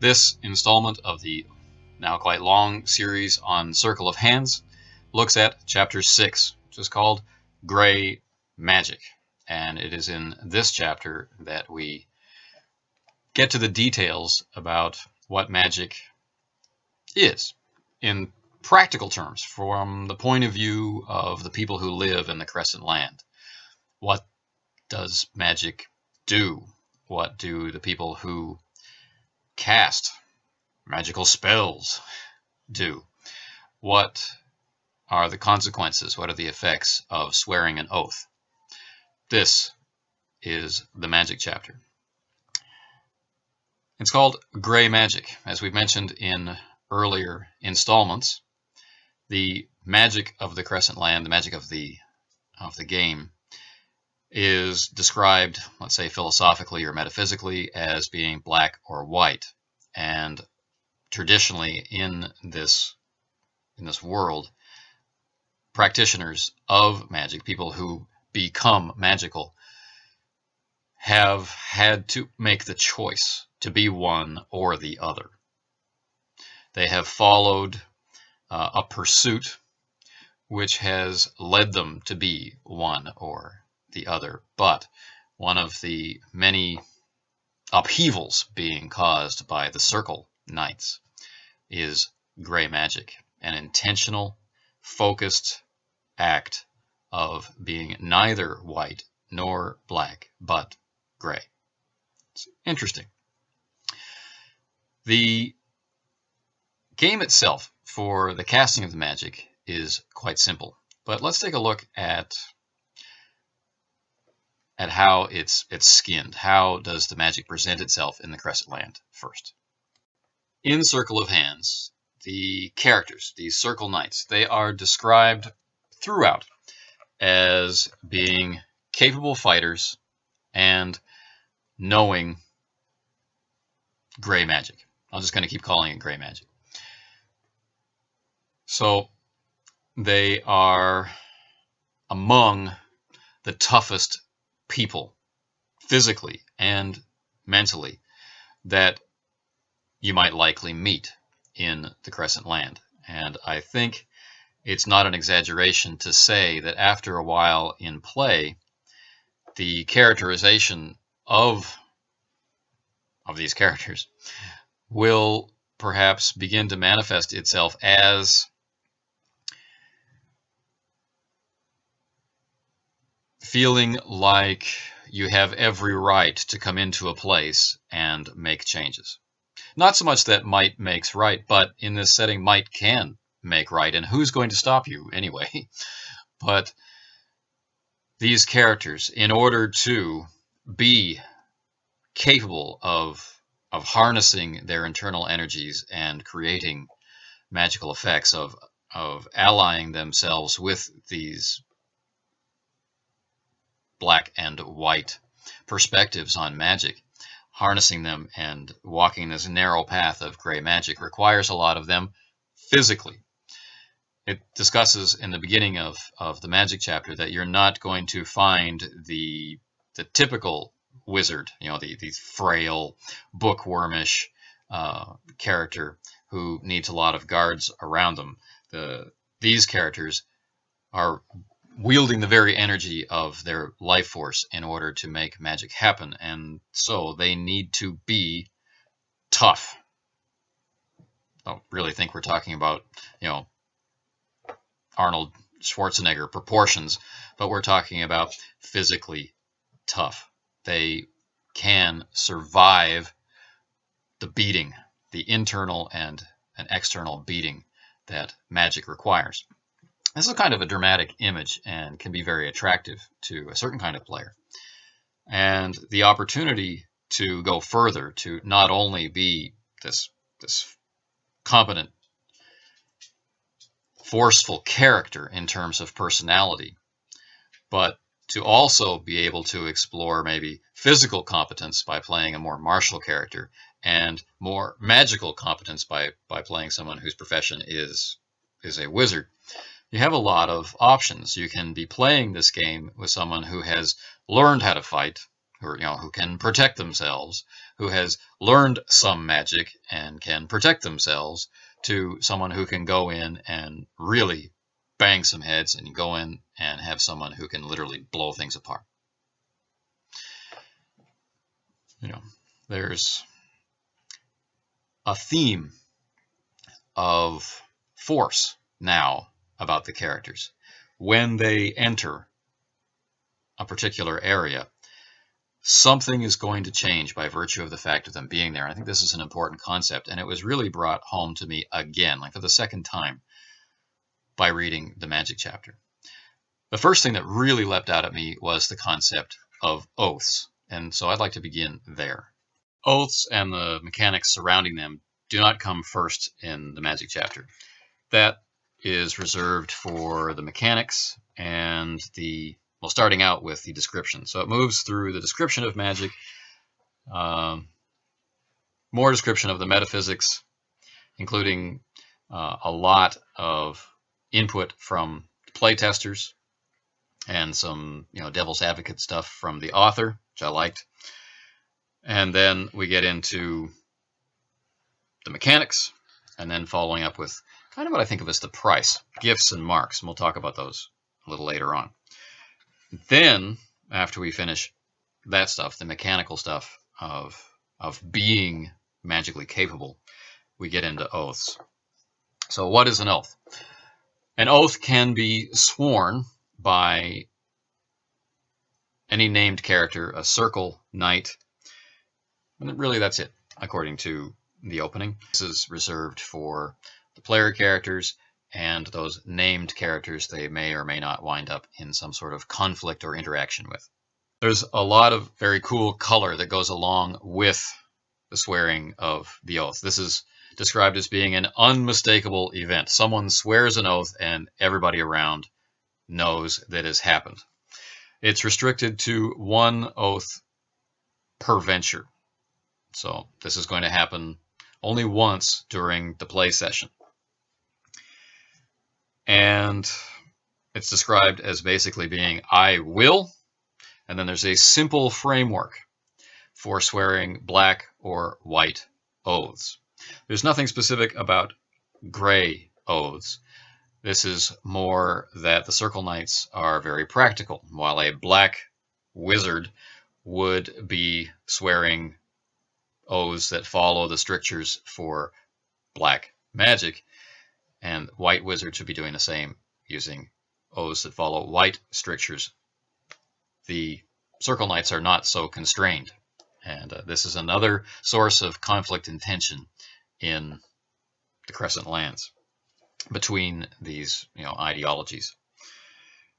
This installment of the now quite long series on Circle of Hands looks at Chapter 6, which is called Gray Magic. And it is in this chapter that we get to the details about what magic is in practical terms from the point of view of the people who live in the Crescent Land. What does magic do? What do the people who cast magical spells do? What are the consequences? What are the effects of swearing an oath? This is the magic chapter. It's called Gray Magic. As we've mentioned in earlier installments, the magic of the Crescent Land, the magic of the game, is described, let's say philosophically or metaphysically, as being black or white. And traditionally in this world, practitioners of magic, people who become magical, have had to make the choice to be one or the other. They have followed a pursuit which has led them to be one or the other, but one of the many upheavals being caused by the Circle Knights is gray magic, an intentional, focused act of being neither white nor black, but gray. It's interesting. The game itself for the casting of the magic is quite simple, but let's take a look at how it's skinned. How does the magic present itself in the Crescent Land first? In Circle of Hands, the characters, the Circle Knights, they are described throughout as being capable fighters and knowing gray magic. I'm just going to keep calling it gray magic. So they are among the toughest people, physically and mentally, that you might likely meet in the Crescent Land. And I think it's not an exaggeration to say that after a while in play, the characterization of these characters will perhaps begin to manifest itself as feeling like you have every right to come into a place and make changes. Not so much that might makes right, but in this setting, might can make right, and who's going to stop you anyway? But these characters, in order to be capable of harnessing their internal energies and creating magical effects, of allying themselves with these black and white perspectives on magic, harnessing them and walking this narrow path of gray magic requires a lot of them physically. It discusses in the beginning of the magic chapter that you're not going to find the typical wizard, the frail, bookwormish character who needs a lot of guards around them. These characters are wielding the very energy of their life force in order to make magic happen, and so they need to be tough. I don't really think we're talking about, Arnold Schwarzenegger proportions, but we're talking about physically tough. They can survive the beating, the internal and an external beating that magic requires. This is kind of a dramatic image and can be very attractive to a certain kind of player. And the opportunity to go further, to not only be this competent, forceful character in terms of personality, but to also be able to explore maybe physical competence by playing a more martial character, and more magical competence by playing someone whose profession is a wizard. You have a lot of options. You can be playing this game with someone who has learned how to fight, who can protect themselves, who has learned some magic and can protect themselves, to someone who can go in and really bang some heads, and go in and have someone who can literally blow things apart. There's a theme of force now about the characters. When they enter a particular area, something is going to change by virtue of the fact of them being there. I think this is an important concept, and it was really brought home to me again, like for the second time, by reading the magic chapter. The first thing that really leapt out at me was the concept of oaths, and so I'd like to begin there. Oaths and the mechanics surrounding them do not come first in the magic chapter. That is reserved for the mechanics and starting out with the description. So it moves through the description of magic, more description of the metaphysics, including a lot of input from playtesters and some devil's advocate stuff from the author, which I liked. And then we get into the mechanics, and then following up with kind of what I think of as the price, gifts and marks, and we'll talk about those a little later on. Then, after we finish that stuff, the mechanical stuff of being magically capable, we get into oaths. So what is an oath? An oath can be sworn by any named character, a circle knight, and really that's it, according to the opening. This is reserved for the player characters and those named characters they may or may not wind up in some sort of conflict or interaction with. There's a lot of very cool color that goes along with the swearing of the oath. This is described as being an unmistakable event. Someone swears an oath and everybody around knows that has happened. It's restricted to one oath per venture. So this is going to happen only once during the play session. And it's described as basically being I will, and then there's a simple framework for swearing black or white oaths. There's nothing specific about gray oaths. This is more that the Circle Knights are very practical, while a black wizard would be swearing oaths that follow the strictures for black magic, and white wizards should be doing the same, using oaths that follow white strictures. The Circle Knights are not so constrained, and this is another source of conflict and tension in the Crescent Lands between these ideologies.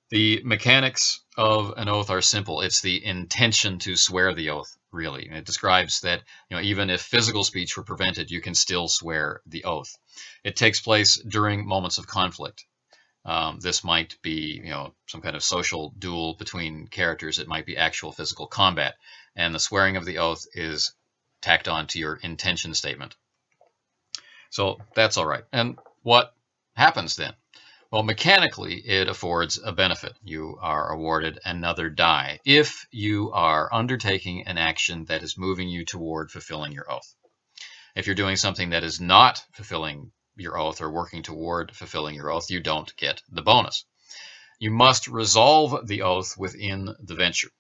The mechanics of an oath are simple. It's the intention to swear the oath, really. And it describes that even if physical speech were prevented, you can still swear the oath. It takes place during moments of conflict. This might be some kind of social duel between characters. It might be actual physical combat. And the swearing of the oath is tacked on to your intention statement. So that's all right. And what happens then? Well, mechanically, it affords a benefit. You are awarded another die if you are undertaking an action that is moving you toward fulfilling your oath. If you're doing something that is not fulfilling your oath or working toward fulfilling your oath, you don't get the bonus. You must resolve the oath within the venture.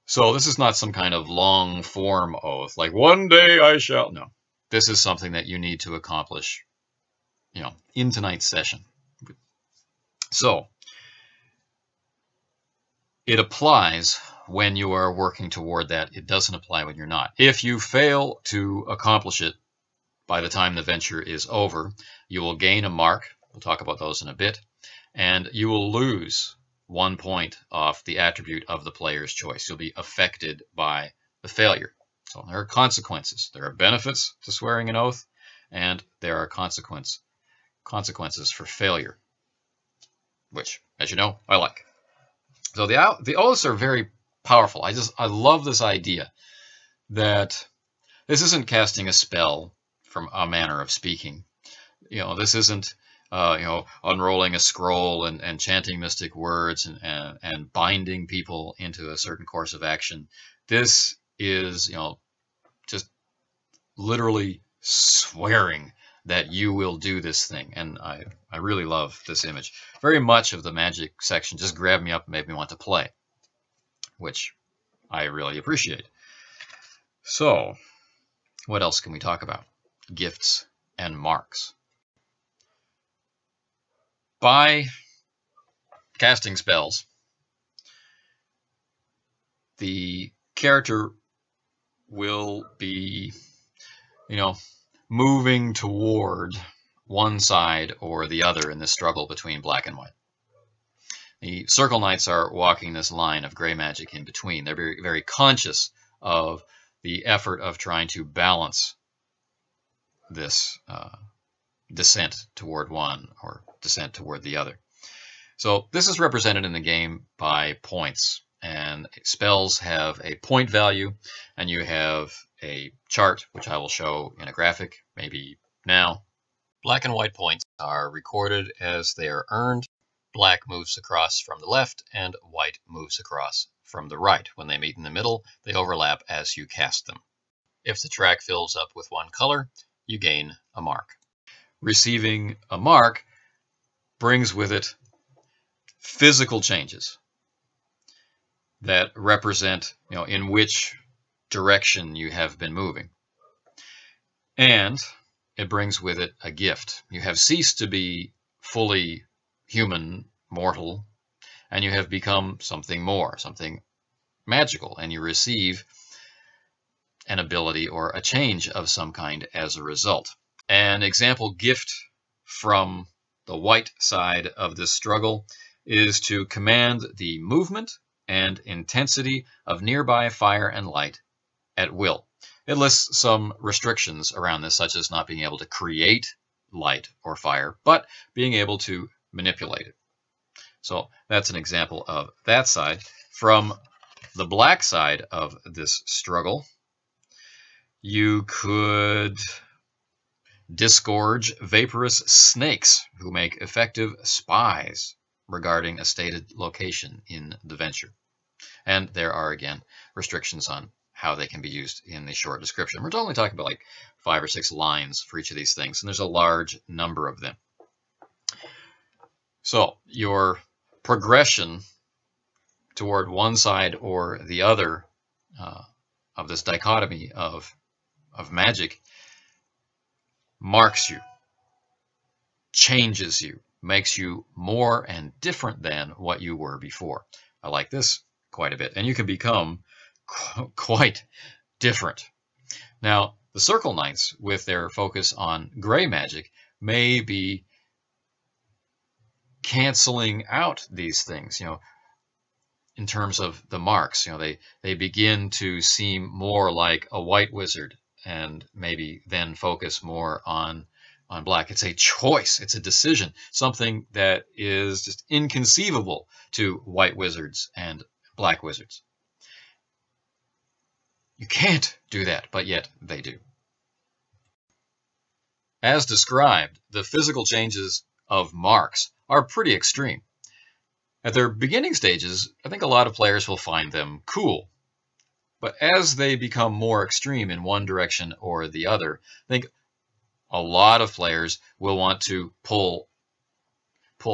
So this is not some kind of long form oath, like one day I shall. No, this is something that you need to accomplish in tonight's session. So it applies when you are working toward that. It doesn't apply when you're not. If you fail to accomplish it by the time the venture is over, you will gain a mark. We'll talk about those in a bit. And you will lose 1 point off the attribute of the player's choice. You'll be affected by the failure. So there are consequences. There are benefits to swearing an oath, and there are consequences for failure, which, as you know, I like. So the oaths are very powerful. I love this idea that this isn't casting a spell from a manner of speaking. This isn't unrolling a scroll and chanting mystic words and binding people into a certain course of action. This is, just literally swearing that you will do this thing. And I really love this image. Very much of the magic section just grabbed me up and made me want to play, which I really appreciate. So, what else can we talk about? Gifts and marks. By casting spells, the character will be, moving toward one side or the other in this struggle between black and white. The Circle Knights are walking this line of gray magic in between. They're very, very conscious of the effort of trying to balance this descent toward one or descent toward the other. So this is represented in the game by points, and spells have a point value, and you have a chart, which I will show in a graphic maybe now. Black and white points are recorded as they are earned. Black moves across from the left, and white moves across from the right. When they meet in the middle, they overlap as you cast them. If the track fills up with one color, you gain a mark. Receiving a mark brings with it physical changes that represent, in which direction you have been moving. And it brings with it a gift. You have ceased to be fully human, mortal, and you have become something more, something magical, and you receive an ability or a change of some kind as a result. An example gift from the white side of this struggle is to command the movement and intensity of nearby fire and light at will. It lists some restrictions around this, such as not being able to create light or fire, but being able to manipulate it. So that's an example of that side. From the black side of this struggle, you could disgorge vaporous snakes who make effective spies regarding a stated location in the venture. And there are, again, restrictions on how they can be used in the short description. We're only talking about like 5 or 6 lines for each of these things, and there's a large number of them. So your progression toward one side or the other of this dichotomy of magic marks you, changes you, makes you more and different than what you were before. I like this quite a bit, and you can become quite different. Now, the Circle Knights, with their focus on gray magic, may be canceling out these things, in terms of the marks. They begin to seem more like a white wizard, and maybe then focus more on black. It's a choice, it's a decision, something that is just inconceivable to white wizards and black wizards. You can't do that, but yet they do. As described, the physical changes of marks are pretty extreme. At their beginning stages, I think a lot of players will find them cool. But as they become more extreme in one direction or the other, I think a lot of players will want to pull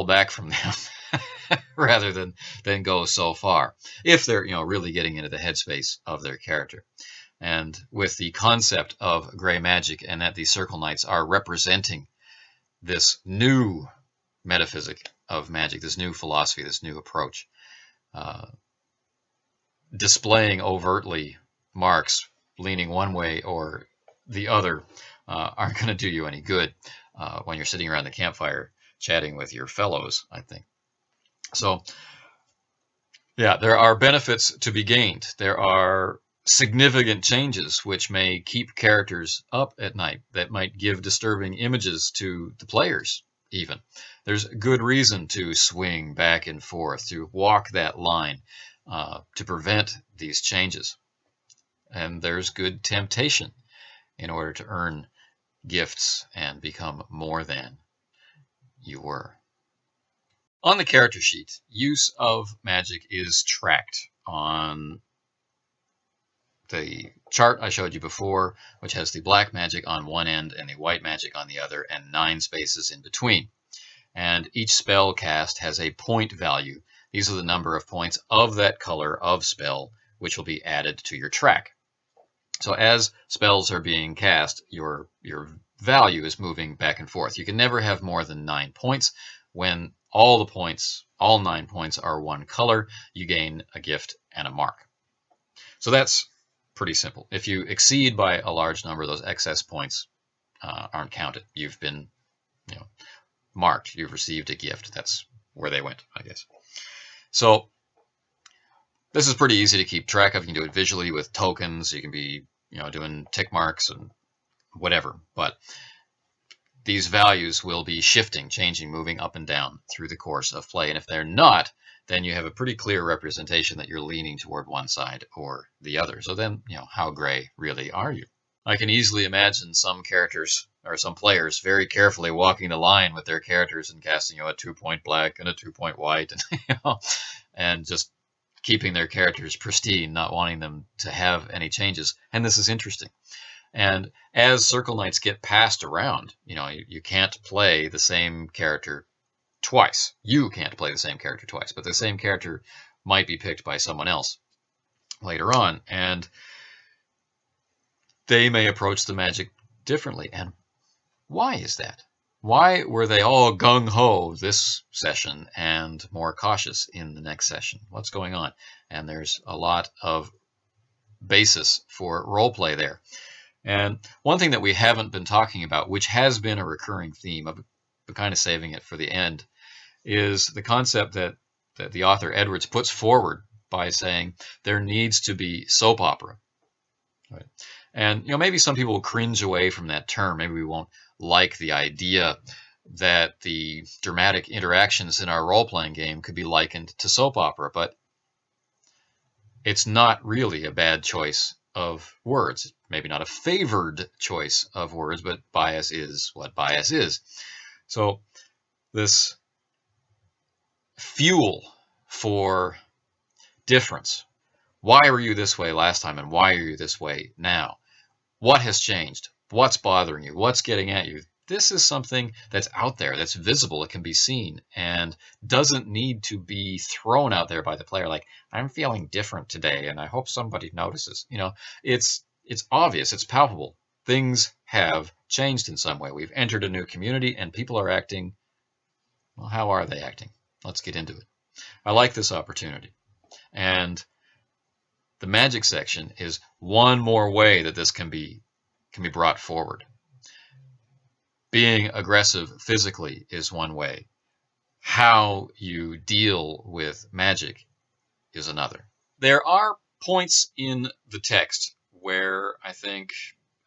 back from them rather than go so far, if they're really getting into the headspace of their character. And with the concept of gray magic, and that the Circle Knights are representing this new metaphysic of magic, this new philosophy, this new approach, displaying overtly marks leaning one way or the other aren't going to do you any good when you're sitting around the campfire chatting with your fellows, I think. So, yeah, there are benefits to be gained. There are significant changes which may keep characters up at night, that might give disturbing images to the players even. There's good reason to swing back and forth, to walk that line, to prevent these changes. And there's good temptation in order to earn gifts and become more than. you were. On the character sheet, use of magic is tracked on the chart I showed you before, which has the black magic on one end and the white magic on the other, and 9 spaces in between. And each spell cast has a point value. These are the number of points of that color of spell, which will be added to your track. So as spells are being cast, your value is moving back and forth. You can never have more than 9 points. When all 9 points are one color, you gain a gift and a mark. So that's pretty simple. If you exceed by a large number, those excess points aren't counted. You've been, marked. You've received a gift. That's where they went, I guess. So this is pretty easy to keep track of. You can do it visually with tokens. You can be, doing tick marks and whatever. But these values will be shifting, changing, moving up and down through the course of play. And if they're not, then you have a pretty clear representation that you're leaning toward one side or the other. So then, how gray really are you? I can easily imagine some characters or some players very carefully walking the line with their characters and casting, a 2-point black and a 2-point white, and and just keeping their characters pristine, not wanting them to have any changes. And this is interesting. And as Circle Knights get passed around, you can't play the same character twice. You can't play the same character twice, but the same character might be picked by someone else later on, and they may approach the magic differently. And why is that? Why were they all gung-ho this session and more cautious in the next session? What's going on? And there's a lot of basis for role play there. And one thing that we haven't been talking about, which has been a recurring theme, I've been kind of saving it for the end, is the concept that the author Edwards puts forward by saying there needs to be soap opera. Right? And maybe some people will cringe away from that term. Maybe we won't like the idea that the dramatic interactions in our role-playing game could be likened to soap opera, but it's not really a bad choice of words. Maybe not a favored choice of words, but bias is what bias is. So this fuel for difference. Why were you this way last time, and why are you this way now? What has changed? What's bothering you? What's getting at you? This is something that's out there, that's visible, it can be seen, and doesn't need to be thrown out there by the player like, I'm feeling different today, and I hope somebody notices. It's obvious, it's palpable. Things have changed in some way. We've entered a new community, and people are acting, well, how are they acting? Let's get into it. I like this opportunity. And the magic section is one more way that this can be brought forward. Being aggressive physically is one way. How you deal with magic is another. There are points in the text where I think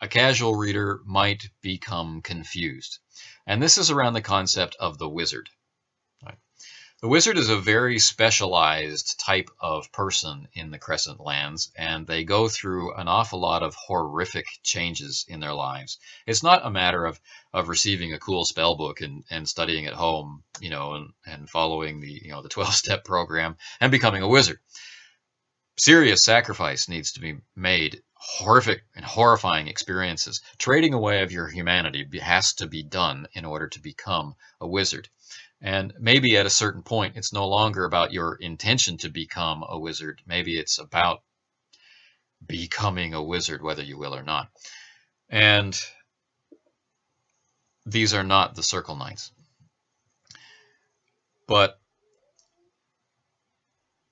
a casual reader might become confused. And this is around the concept of the wizard. The wizard is a very specialized type of person in the Crescent Lands, and they go through an awful lot of horrific changes in their lives. It's not a matter of receiving a cool spell book and studying at home, and following the 12-step program and becoming a wizard. Serious sacrifice needs to be made. Horrific and horrifying experiences. Trading away of your humanity has to be done in order to become a wizard. And maybe at a certain point, it's no longer about your intention to become a wizard. Maybe it's about becoming a wizard, whether you will or not. And these are not the Circle Knights. But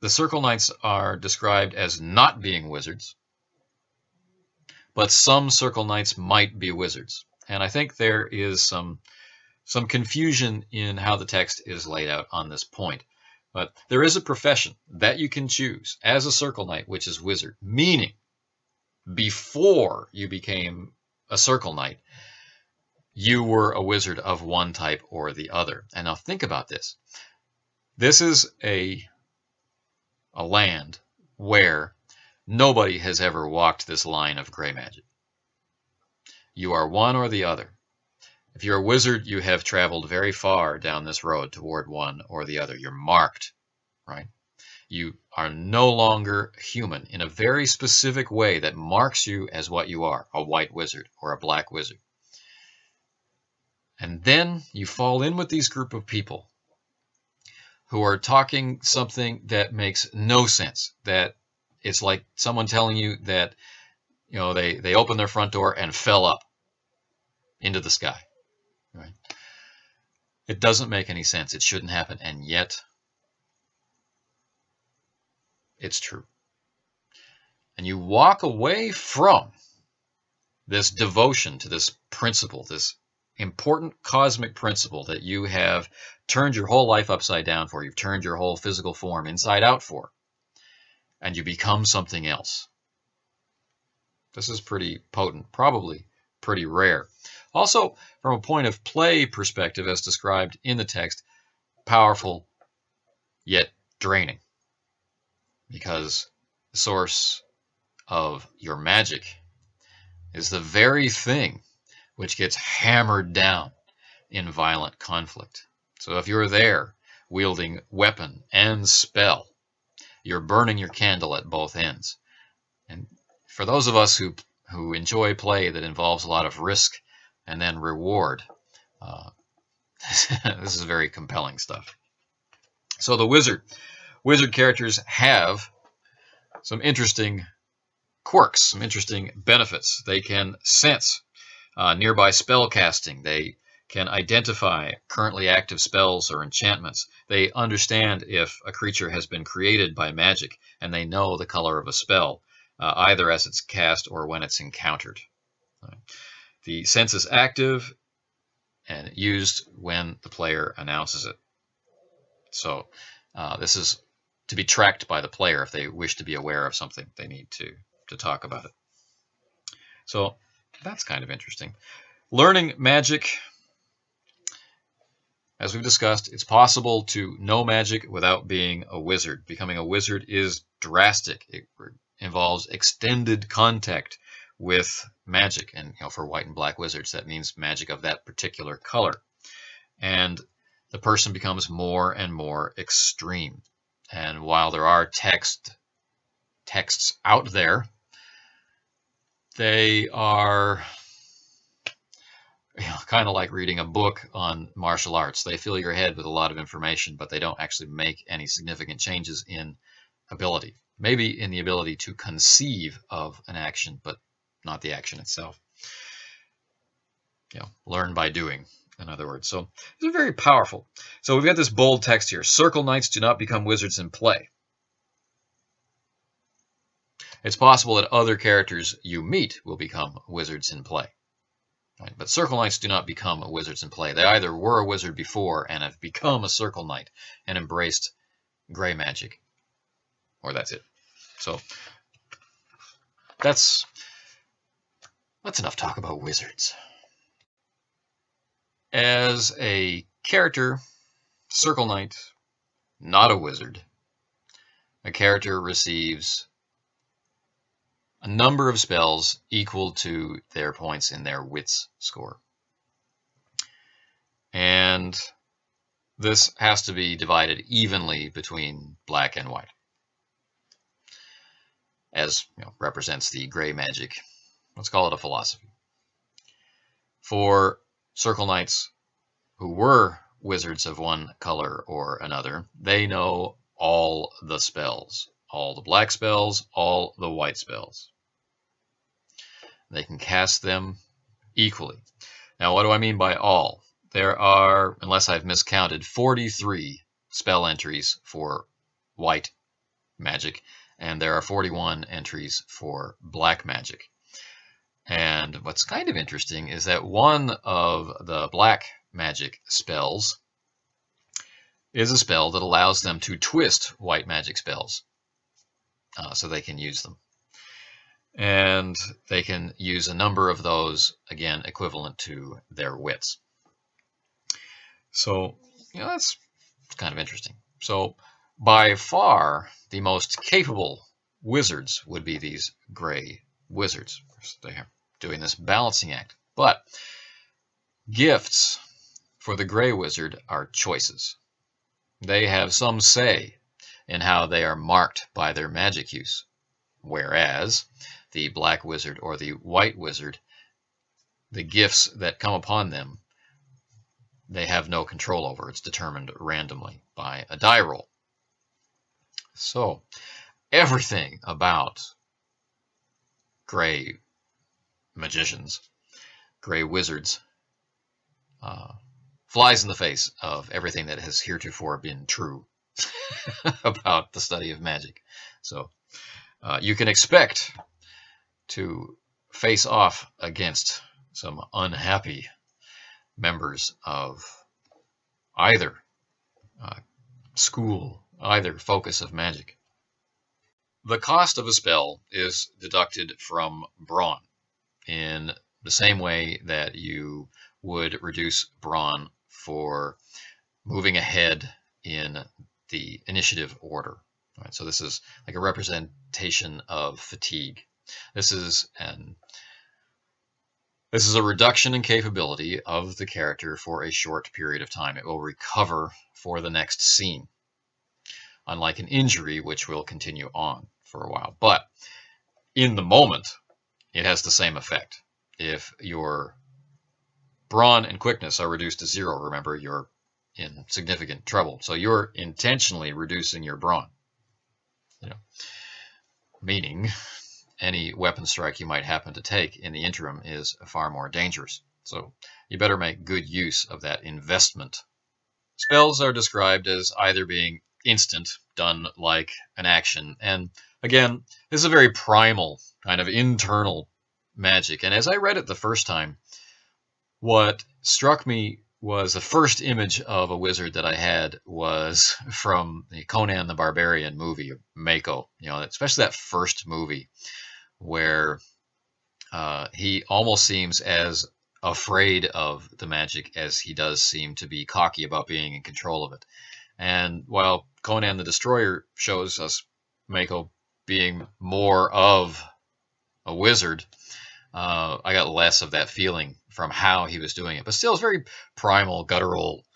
the Circle Knights are described as not being wizards. But some Circle Knights might be wizards. And I think there is some confusion in how the text is laid out on this point. But there is a profession that you can choose as a Circle Knight, which is wizard, meaning before you became a Circle Knight, you were a wizard of one type or the other. And now think about this. This is a land where nobody has ever walked this line of gray magic. You are one or the other. If you're a wizard, you have traveled very far down this road toward one or the other. You're marked, right? You are no longer human in a very specific way that marks you as what you are, a white wizard or a black wizard. And then you fall in with these group of people who are talking something that makes no sense, that it's like someone telling you that, you know, they opened their front door and fell up into the sky, right? It doesn't make any sense. It shouldn't happen. And yet it's true. And you walk away from this devotion to this principle, this important cosmic principle that you have turned your whole life upside down for, you've turned your whole physical form inside out for, and you become something else. This is pretty potent, probably pretty rare. Also, from a point of play perspective, as described in the text, powerful yet draining, because the source of your magic is the very thing which gets hammered down in violent conflict. So if you're there wielding weapon and spell, you're burning your candle at both ends. And for those of us who enjoy play that involves a lot of risk and then reward, this is very compelling stuff. So the wizard characters have some interesting quirks, some interesting benefits. They can sense nearby spell casting. They can identify currently active spells or enchantments. They understand if a creature has been created by magic, and they know the color of a spell, either as it's cast or when it's encountered. The sense is active and used when the player announces it. So this is to be tracked by the player. If they wish to be aware of something, they need to talk about it. So that's kind of interesting. Learning magic, as we've discussed, it's possible to know magic without being a wizard. Becoming a wizard is drastic. It involves extended contact with magic, and for white and black wizards, that means magic of that particular color. And the person becomes more and more extreme. And while there are texts out there, they are kind of like reading a book on martial arts. They fill your head with a lot of information, but they don't actually make any significant changes in ability. Maybe in the ability to conceive of an action, but not the action itself. Learn by doing, in other words. So it's very powerful. So we've got this bold text here. Circle Knights do not become wizards in play. It's possible that other characters you meet will become wizards in play. Right? But Circle Knights do not become wizards in play. They either were a wizard before and have become a Circle Knight and embraced gray magic, or that's it. So that's enough talk about wizards. As a character, Circle Knight, not a wizard, a character receives a number of spells equal to their points in their wits score. And this has to be divided evenly between black and white, as represents the gray magic. Let's call it a philosophy. For Circle Knights who were wizards of one color or another, they know all the spells, all the black spells, all the white spells. They can cast them equally. Now, what do I mean by all? There are, unless I've miscounted, 43 spell entries for white magic, and there are 41 entries for black magic. And what's kind of interesting is that one of the black magic spells is a spell that allows them to twist white magic spells so they can use them. And they can use a number of those, again, equivalent to their wits. So, that's kind of interesting. So, by far, the most capable wizards would be these gray wizards. They're doing this balancing act. But Gifts for the Gray Wizard are choices. They have some say in how they are marked by their magic use, whereas the Black Wizard or the White Wizard, the gifts that come upon them, they have no control over. It's determined randomly by a die roll. So everything about Gray magicians, Gray wizards, flies in the face of everything that has heretofore been true about the study of magic. So you can expect to face off against some unhappy members of either school, either focus of magic. The cost of a spell is deducted from brawn in the same way that you would reduce brawn for moving ahead in the initiative order. Right, so this is like a representation of fatigue. This is a reduction in capability of the character for a short period of time. It will recover for the next scene, unlike an injury, which will continue on for a while. But in the moment, it has the same effect. If your brawn and quickness are reduced to 0, remember, you're in significant trouble. So you're intentionally reducing your brawn, meaning any weapon strike you might happen to take in the interim is far more dangerous. So you better make good use of that investment. Spells are described as either being instant, done like an action, and again, this is a very primal kind of internal magic. And as I read it the first time, what struck me was the first image of a wizard that I had was from the Conan the Barbarian movie, Mako. Especially that first movie where he almost seems as afraid of the magic as he does seem to be cocky about being in control of it. And while Conan the Destroyer shows us Mako being more of a wizard, I got less of that feeling from how he was doing it. But still, it's very primal, guttural,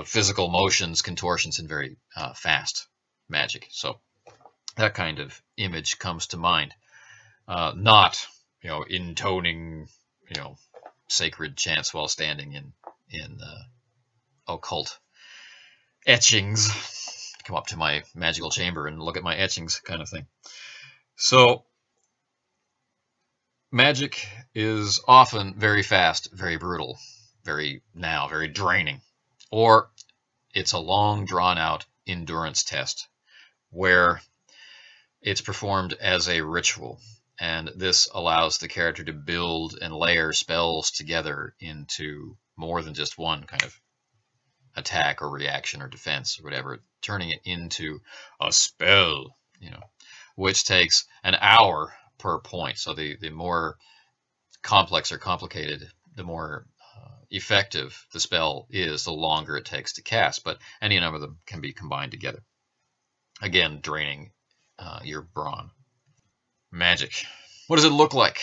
physical motions, contortions, and very fast magic. So that kind of image comes to mind. Not, intoning, sacred chants while standing in occult etchings. Come up to my magical chamber and look at my etchings kind of thing. So magic is often very fast, very brutal, very draining. Or it's a long, drawn-out endurance test where it's performed as a ritual. And this allows the character to build and layer spells together into more than just one kind of attack or reaction or defense or whatever, turning it into a spell, which takes an hour per point. So the more complex or complicated, the more effective the spell is, the longer it takes to cast. But any number of them can be combined together. Again, draining your brawn. Magic. What does it look like?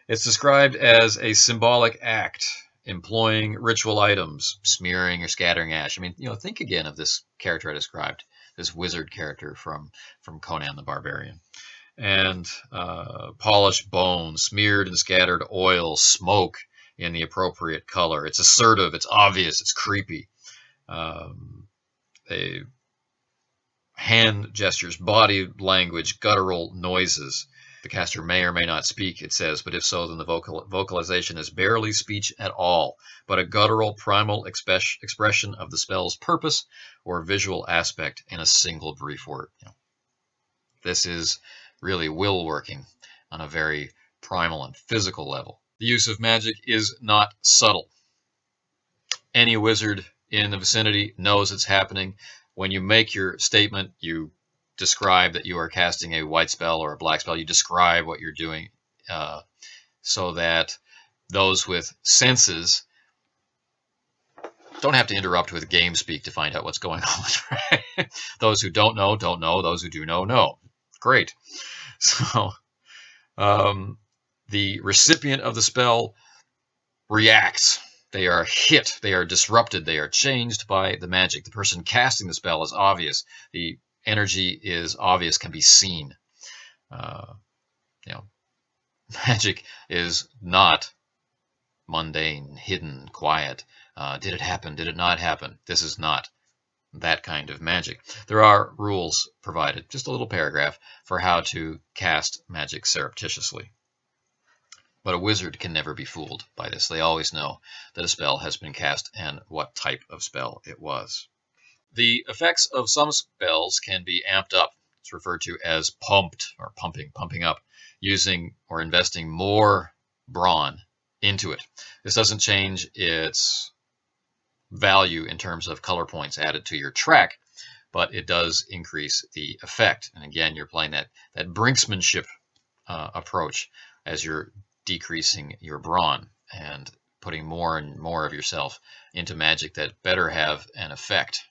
It's described as a symbolic act employing ritual items, smearing or scattering ash. Think again of this character I described, this wizard character from Conan the Barbarian. And polished bone, smeared and scattered oil, smoke in the appropriate color. It's assertive, it's obvious, it's creepy. Hand gestures, body language, guttural noises. The caster may or may not speak, it says, but if so, then the vocalization is barely speech at all, but a guttural, primal expression of the spell's purpose or visual aspect in a single brief word. This is really will working on a very primal and physical level. The use of magic is not subtle. Any wizard in the vicinity knows it's happening. When you make your statement, you describe that you are casting a white spell or a black spell. You describe what you're doing so that those with senses don't have to interrupt with game speak to find out what's going on. Right? Those who don't know, don't know. Those who do know. Great. So the recipient of the spell react. They are hit, they are disrupted, they are changed by the magic. The person casting the spell is obvious. The energy is obvious, can be seen. You know, magic is not mundane, hidden, quiet. Did it happen? Did it not happen? This is not that kind of magic. There are rules provided, just a little paragraph, for how to cast magic surreptitiously. But a wizard can never be fooled by this. They always know that a spell has been cast and what type of spell it was. The effects of some spells can be amped up. It's referred to as pumped or pumping up, using or investing more brawn into it. This doesn't change its value in terms of color points added to your track, but it does increase the effect. And again, you're playing that brinksmanship approach as you're decreasing your brawn and putting more and more of yourself into magic that better have an effect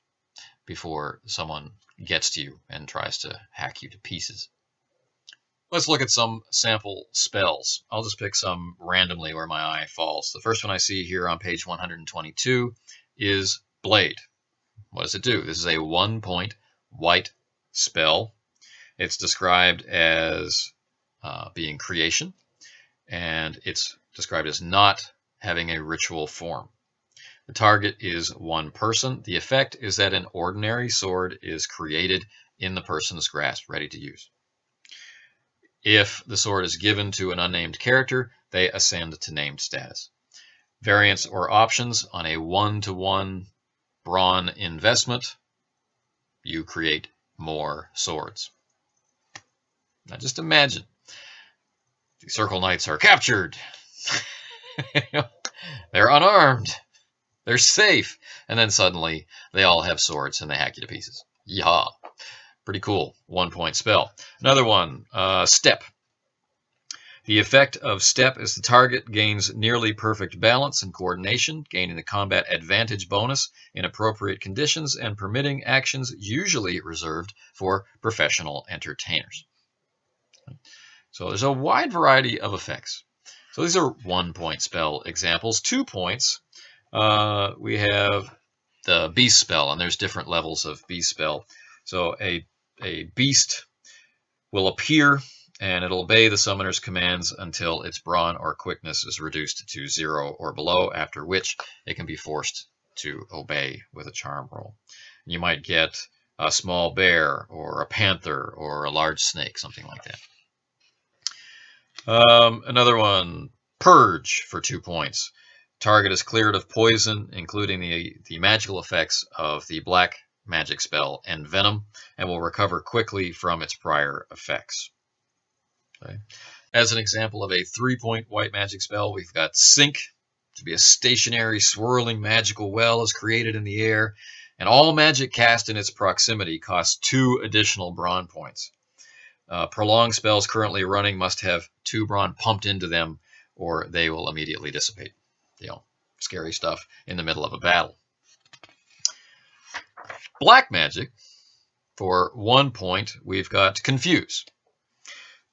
before someone gets to you and tries to hack you to pieces. Let's look at some sample spells. I'll just pick some randomly where my eye falls. The first one I see here on page 122 is Blade. What does it do? This is a 1-point white spell. It's described as being creation, and it's described as not having a ritual form. The target is one person. The effect is that an ordinary sword is created in the person's grasp, ready to use. If the sword is given to an unnamed character, they ascend to named status. Variants or options on a 1-to-1 brawn investment, you create more swords. Now just imagine the Circle Knights are captured. They're unarmed. They're safe. And then suddenly they all have swords and they hack you to pieces. Yeehaw. Pretty cool 1-point spell. Another one, Step. The effect of Step is the target gains nearly perfect balance and coordination, gaining the combat advantage bonus in appropriate conditions and permitting actions usually reserved for professional entertainers. So there's a wide variety of effects. So these are 1-point spell examples. 2 points, we have the Beast spell, and there's different levels of Beast spell. So a beast will appear, and it'll obey the summoner's commands until its brawn or quickness is reduced to 0 or below, after which it can be forced to obey with a charm roll. You might get a small bear, or a panther, or a large snake, something like that. Another one, Purge, for 2 points. Target is cleared of poison, including the magical effects of the black magic spell Envenom, and will recover quickly from its prior effects. Okay. As an example of a 3-point white magic spell, we've got Sink. To be a stationary, swirling magical well is created in the air, and all magic cast in its proximity costs 2 additional brawn points. Prolonged spells currently running must have 2 brawn pumped into them, or they will immediately dissipate. You know, scary stuff in the middle of a battle. Black magic, for 1 point, we've got Confuse,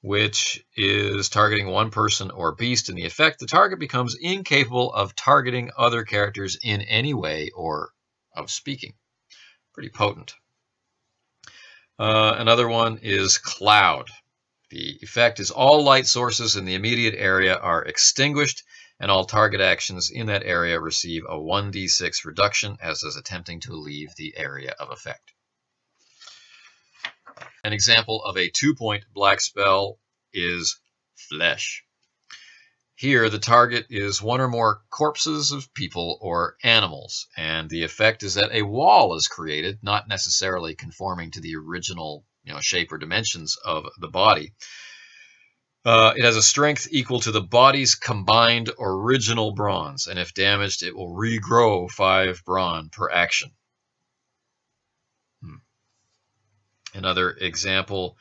which is targeting one person or beast. In the effect, the target becomes incapable of targeting other characters in any way or of speaking. Pretty potent. Another one is Cloud. The effect is all light sources in the immediate area are extinguished, and all target actions in that area receive a 1d6 reduction, as is attempting to leave the area of effect. An example of a 2-point black spell is Flesh. Here, the target is one or more corpses of people or animals, and the effect is that a wall is created, not necessarily conforming to the original shape or dimensions of the body. It has a strength equal to the body's combined original bronze, and if damaged, it will regrow 5 brawn per action. Another example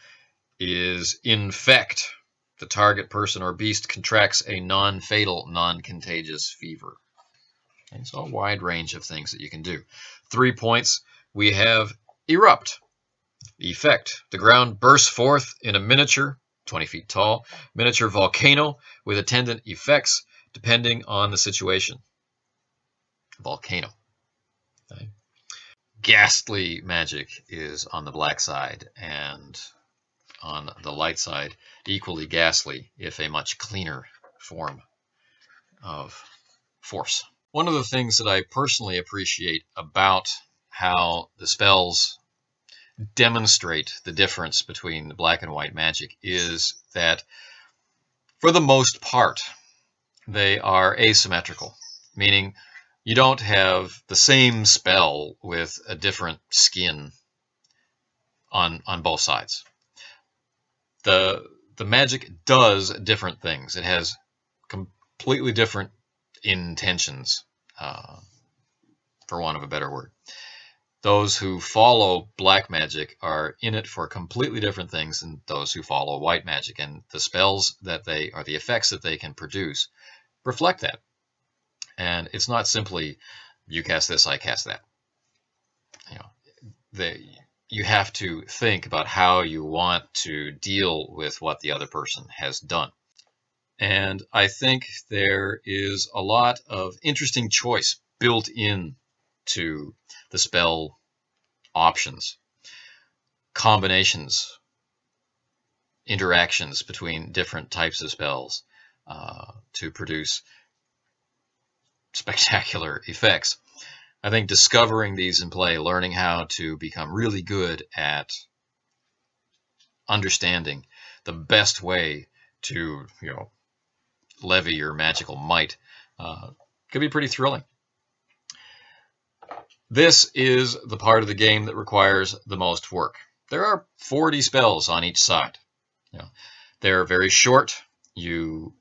is Infect. The target person or beast contracts a non-fatal, non-contagious fever. And so a wide range of things that you can do. 3 points, we have Erupt. Effect. The ground bursts forth in a miniature, 20 feet tall, miniature volcano with attendant effects. depending on the situation. Volcano. Okay. Ghastly magic is on the black side, and on the light side, equally ghastly, if a much cleaner form of force. One of the things that I personally appreciate about how the spells demonstrate the difference between the black and white magic is that, for the most part, they are asymmetrical, meaning you don't have the same spell with a different skin on both sides. The magic does different things. It has completely different intentions, for want of a better word. Those who follow black magic are in it for completely different things than those who follow white magic, and the spells that they, or the effects that they can produce, reflect that. And it's not simply you cast this, I cast that. You have to think about how you want to deal with what the other person has done. And I think there is a lot of interesting choice built in to the spell options, combinations, interactions between different types of spells to produce spectacular effects. I think discovering these in play, learning how to become really good at understanding the best way to, levy your magical might, could be pretty thrilling. This is the part of the game that requires the most work. There are 40 spells on each side. They're very short. I'll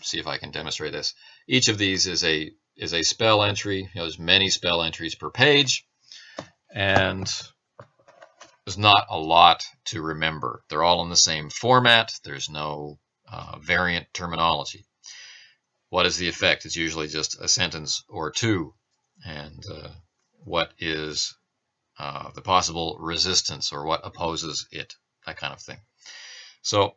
see if I can demonstrate this. Each of these is a spell entry. There's many spell entries per page, and there's not a lot to remember. They're all in the same format. There's no variant terminology. What is the effect? It's usually just a sentence or two. And what is the possible resistance, or what opposes it, that kind of thing. So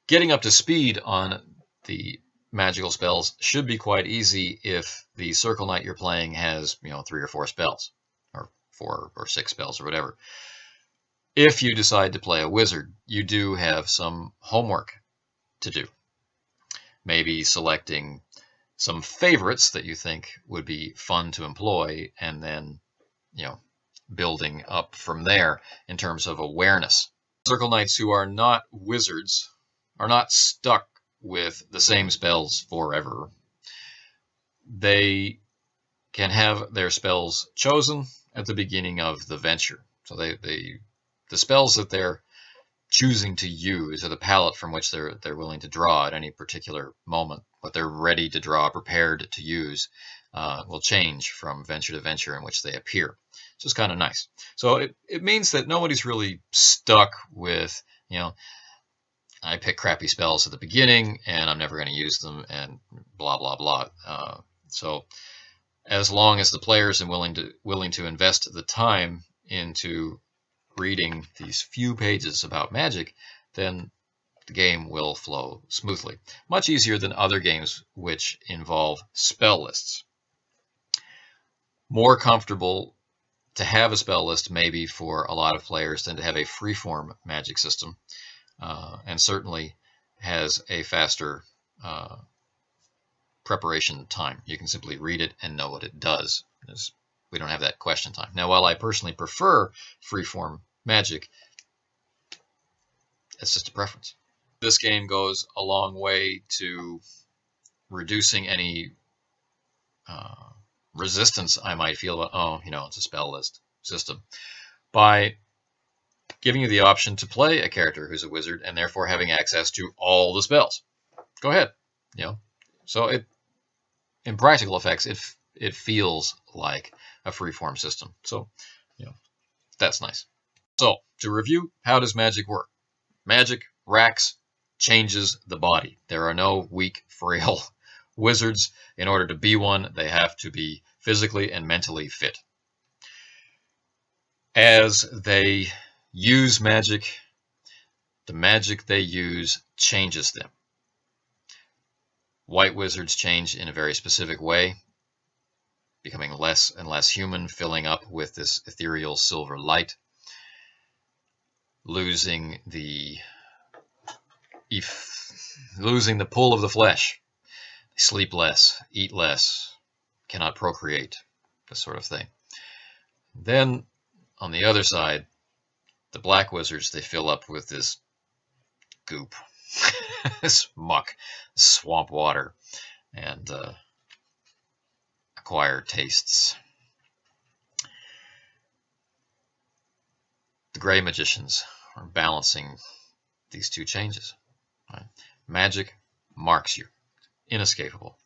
getting up to speed on the magical spells should be quite easy if the Circle Knight you're playing has 3 or 4 spells, or 4 or 6 spells, or whatever. If you decide to play a wizard, you do have some homework to do. Maybe selecting some favorites that you think would be fun to employ, and then, building up from there in terms of awareness. Circle Knights who are not wizards are not stuck with the same spells forever. They can have their spells chosen at the beginning of the venture. So the spells that they're choosing to use, or the palette from which they're willing to draw at any particular moment, what they're ready to draw, prepared to use, will change from venture to venture in which they appear. It's just kind of nice. So it means that nobody's really stuck with, I pick crappy spells at the beginning and I'm never going to use them, and blah, blah, blah. So as long as the players are willing to invest the time into reading these few pages about magic, then the game will flow smoothly. Much easier than other games which involve spell lists. More comfortable to have a spell list maybe for a lot of players than to have a freeform magic system, and certainly has a faster preparation time. You can simply read it and know what it does. We don't have that question time. Now, while I personally prefer freeform magic, it's just a preference. This game goes a long way to reducing any resistance I might feel about, it's a spell list system, by giving you the option to play a character who's a wizard and therefore having access to all the spells. Go ahead. So in practical effects, it feels like a freeform system. So, that's nice. So, to review, how does magic work? Magic racks, changes the body. There are no weak, frail wizards. In order to be one, they have to be physically and mentally fit. As they use magic, the magic they use changes them. White wizards change in a very specific way, becoming less and less human, filling up with this ethereal silver light, losing the pull of the flesh. They sleep less, eat less, cannot procreate, this sort of thing. Then, on the other side, the black wizards, they fill up with this goop, this muck, swamp water, and acquire tastes. The gray magicians are balancing these two changes. Right? Magic marks you, inescapable,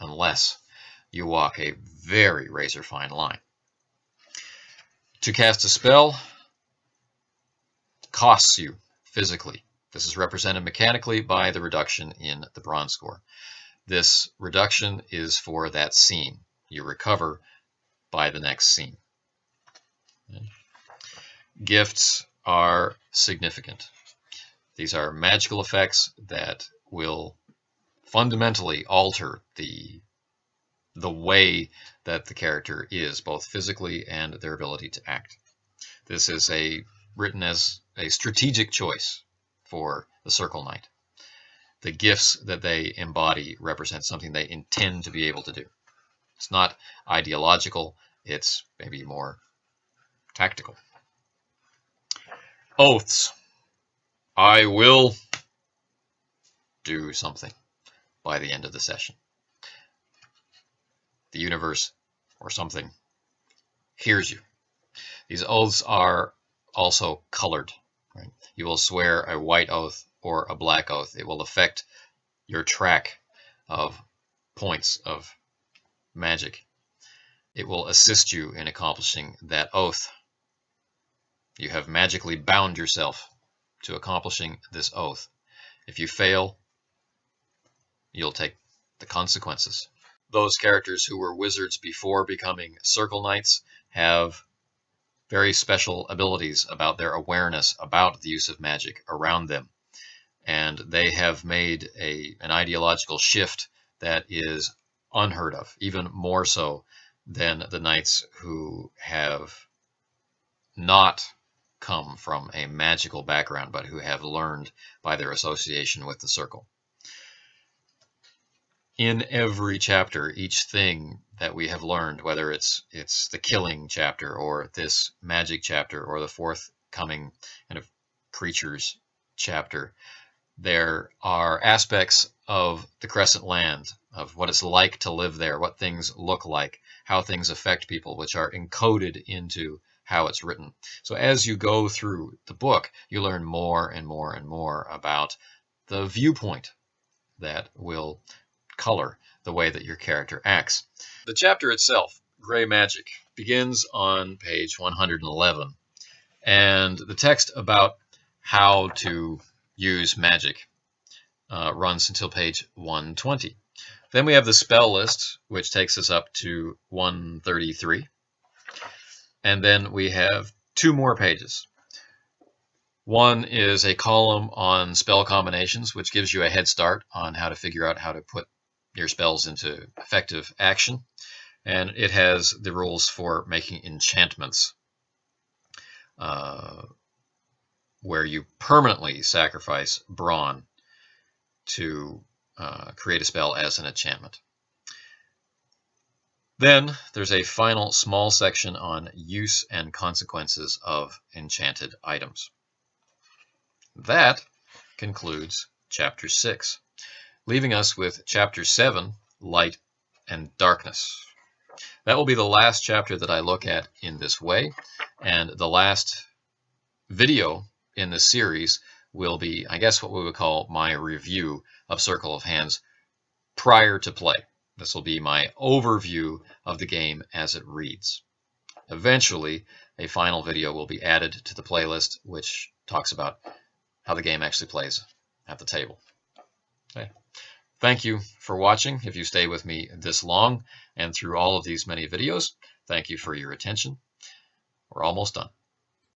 unless you walk a very razor-fine line. To cast a spell costs you physically. This is represented mechanically by the reduction in the bronze score. This reduction is for that scene. You recover by the next scene. Gifts are significant. These are magical effects that will fundamentally alter the way that the character is, both physically and their ability to act. This is written as a strategic choice for the Circle Knight. The gifts that they embody represent something they intend to be able to do. It's not ideological, it's maybe more tactical. Oaths. I will do something by the end of the session. The universe or something hears you. These oaths are also colored. Right? You will swear a white oath or a black oath. It will affect your track of points of magic. It will assist you in accomplishing that oath. You have magically bound yourself to accomplishing this oath. If you fail, you'll take the consequences. Those characters who were wizards before becoming Circle Knights have very special abilities about their awareness about the use of magic around them. And they have made an ideological shift that is unheard of, even more so than the knights who have not come from a magical background, but who have learned by their association with the circle. In every chapter, each thing that we have learned, whether it's the killing chapter or this magic chapter or the forthcoming kind of creatures chapter, there are aspects of the Crescent Land, of what it's like to live there, what things look like, how things affect people, which are encoded into how it's written. So as you go through the book, you learn more and more and more about the viewpoint that will color the way that your character acts. The chapter itself, Gray Magic, begins on page 111, and the text about how to use magic runs until page 120. Then we have the spell list, which takes us up to 133. And then we have two more pages. One is a column on spell combinations, which gives you a head start on how to figure out how to put your spells into effective action. And it has the rules for making enchantments, where you permanently sacrifice brawn to create a spell as an enchantment. Then there's a final small section on use and consequences of enchanted items. That concludes Chapter 6, leaving us with Chapter 7, Light and Darkness. That will be the last chapter that I look at in this way, and the last video in this series will be, I guess, what we would call my review of Circle of Hands prior to play. This will be my overview of the game as it reads. Eventually, a final video will be added to the playlist, which talks about how the game actually plays at the table. Okay. Thank you for watching. If you stay with me this long and through all of these many videos, thank you for your attention. We're almost done.